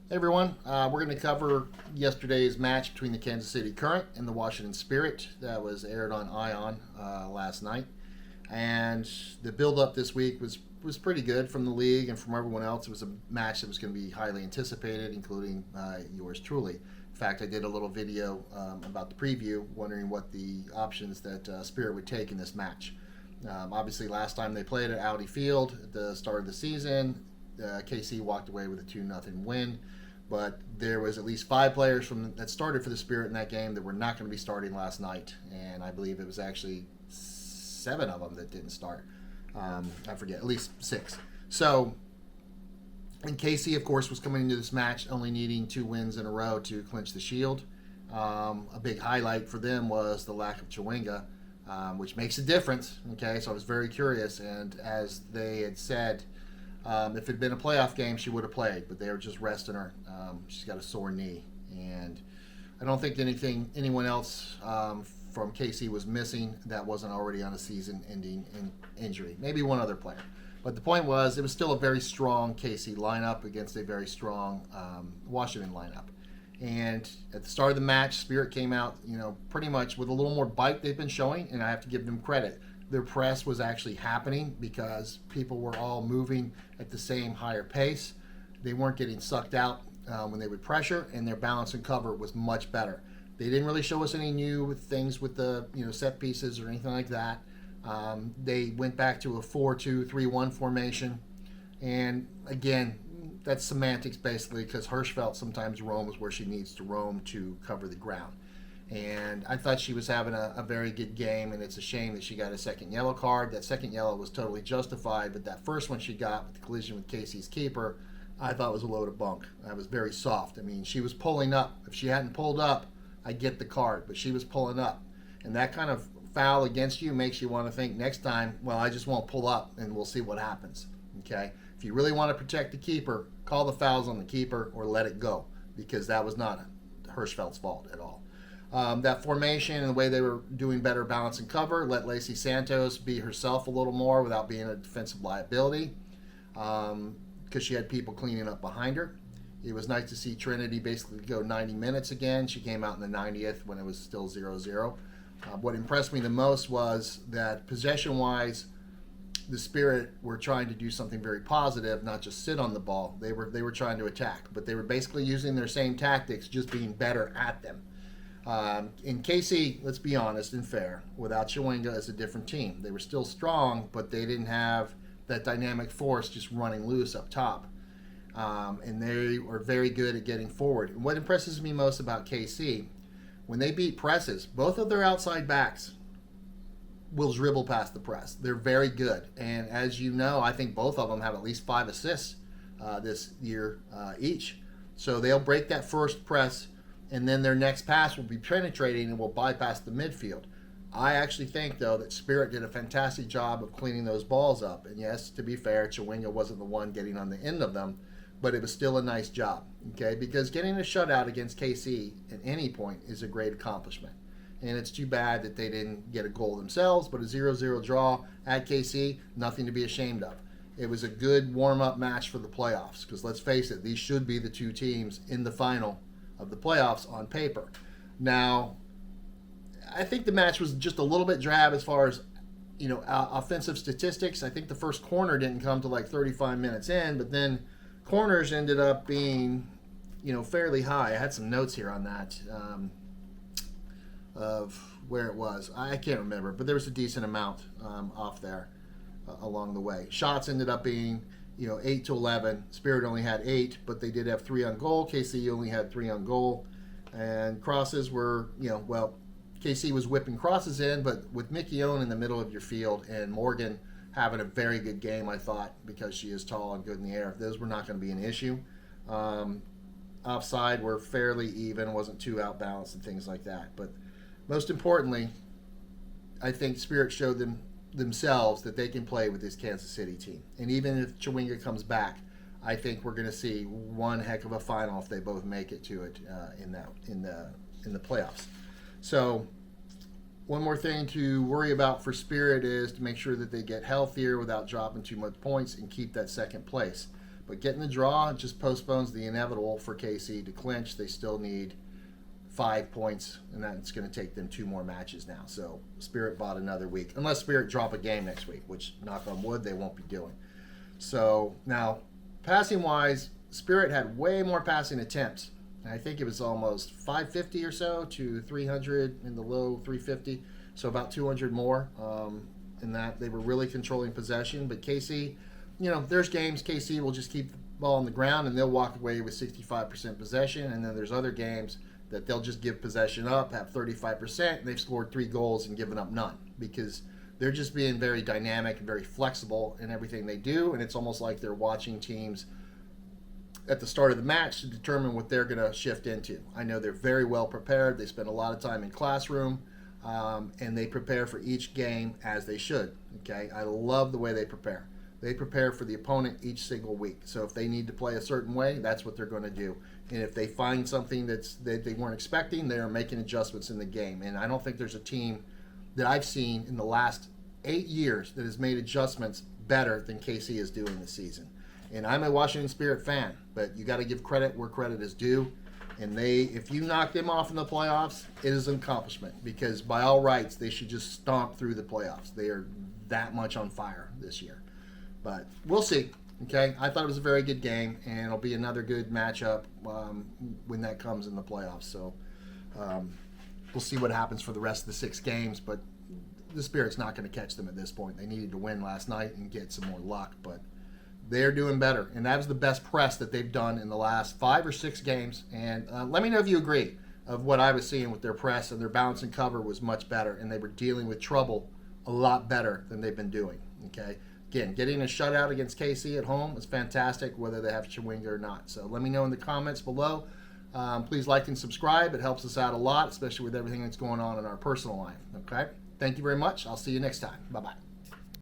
Hey everyone, we're going to cover yesterday's match between the Kansas City Current and the Washington Spirit that was aired on Ion last night. And the build-up this week was pretty good from the league and from everyone else. It was a match that was going to be highly anticipated, including yours truly. In fact, I did a little video about the preview, wondering what the options that Spirit would take in this match. Obviously, last time they played at Audi Field at the start of the season, KC walked away with a 2-0 win. But there was at least 5 players that started for the Spirit in that game that were not going to be starting last night, and I believe it was actually 7 of them that didn't start. I forget, at least 6. So, and KC, of course, was coming into this match only needing 2 wins in a row to clinch the Shield. A big highlight for them was the lack of Chawinga, which makes a difference. Okay, so I was very curious, and as they had said, if it had been a playoff game, she would have played, but they were just resting her. She's got a sore knee, and I don't think anyone else from KC was missing that wasn't already on a season-ending injury. Maybe one other player. But the point was, it was still a very strong KC lineup against a very strong Washington lineup. And at the start of the match, Spirit came out, pretty much with a little more bite they've been showing, and I have to give them credit. Their press was actually happening because people were all moving at the same higher pace. They weren't getting sucked out when they would pressure, and their balance and cover was much better. They didn't really show us any new things with the set pieces or anything like that. They went back to a 4-2-3-1 formation, and again, that's semantics basically, because Hirschfeld sometimes roams where she needs to roam to cover the ground. And I thought she was having a very good game, and it's a shame that she got a second yellow card. That second yellow was totally justified, but that first one she got with the collision with Casey's keeper, I thought was a load of bunk. I was very soft. I mean, she was pulling up. If she hadn't pulled up, I get the card, but she was pulling up. And that kind of foul against you makes you want to think next time, well, I just won't pull up, and we'll see what happens. Okay? If you really want to protect the keeper, call the fouls on the keeper or let it go, because that was not Hirschfeld's fault at all. That formation and the way they were doing better balance and cover let Lacey Santos be herself a little more without being a defensive liability, because she had people cleaning up behind her. It was nice to see Trinity basically go 90 minutes again. She came out in the 90th when it was still 0-0. What impressed me the most was that possession-wise, the Spirit were trying to do something very positive, not just sit on the ball. They were trying to attack, but they were basically using their same tactics, just being better at them. In KC, let's be honest and fair, without Chawinga as a different team. They were still strong, but they didn't have that dynamic force just running loose up top. And they were very good at getting forward. And what impresses me most about KC, when they beat presses, both of their outside backs will dribble past the press. They're very good. And as you know, I think both of them have at least 5 assists this year each. So they'll break that first press, and then their next pass will be penetrating and will bypass the midfield. I actually think, though, that Spirit did a fantastic job of cleaning those balls up. And yes, to be fair, Chawinga wasn't the one getting on the end of them, but it was still a nice job, okay? Because getting a shutout against KC at any point is a great accomplishment. And it's too bad that they didn't get a goal themselves, but a 0-0 draw at KC, nothing to be ashamed of. It was a good warm-up match for the playoffs, because let's face it, these should be the 2 teams in the final of the playoffs on paper. Now, I think the match was just a little bit drab as far as offensive statistics. I think the first corner didn't come to like 35 minutes in, but then corners ended up being fairly high. I had some notes here on that of where it was. I can't remember, but there was a decent amount off there along the way. Shots ended up being 8-11. Spirit only had 8, but they did have 3 on goal. KC only had 3 on goal. And crosses were, KC was whipping crosses in, but with Mickey Owen in the middle of your field and Morgan having a very good game, I thought, because she is tall and good in the air, those were not going to be an issue. Offside were fairly even, wasn't too outbalanced and things like that. But most importantly, I think Spirit showed themselves that they can play with this Kansas City team. And even if Chawinga comes back, I think we're going to see one heck of a final if they both make it to it in the playoffs. So one more thing to worry about for Spirit is to make sure that they get healthier without dropping too much points and keep that second place. But getting the draw just postpones the inevitable for KC to clinch. They still need 5 points, and that's going to take them 2 more matches now. So Spirit bought another week, unless Spirit drop a game next week, which, knock on wood, they won't be doing. So now, passing-wise, Spirit had way more passing attempts. I think it was almost 550 or so to 300 in the low 350, so about 200 more in that. They were really controlling possession, but KC, there's games KC will just keep the ball on the ground and they'll walk away with 65% possession, and then there's other games that they'll just give possession up, have 35%, and they've scored 3 goals and given up none, because they're just being very dynamic and very flexible in everything they do, and it's almost like they're watching teams at the start of the match to determine what they're going to shift into. I know they're very well prepared. They spend a lot of time in classroom, and they prepare for each game as they should. Okay, I love the way they prepare. They prepare for the opponent each single week. So if they need to play a certain way, that's what they're going to do. And if they find something that they weren't expecting, they are making adjustments in the game. And I don't think there's a team that I've seen in the last 8 years that has made adjustments better than KC is doing this season. And I'm a Washington Spirit fan, but you got to give credit where credit is due. And if you knock them off in the playoffs, it is an accomplishment, because by all rights, they should just stomp through the playoffs. They are that much on fire this year. But we'll see. Okay, I thought it was a very good game, and it'll be another good matchup when that comes in the playoffs. So we'll see what happens for the rest of the 6 games. But the Spirit's not going to catch them at this point. They needed to win last night and get some more luck, but they're doing better, and that was the best press that they've done in the last 5 or 6 games. And let me know if you agree of what I was seeing with their press, and their balance and cover was much better, and they were dealing with trouble a lot better than they've been doing. Okay. Again, getting a shutout against KC at home is fantastic, whether they have Chewinga or not. So let me know in the comments below. Please like and subscribe. It helps us out a lot, especially with everything that's going on in our personal life. Okay? Thank you very much. I'll see you next time. Bye-bye.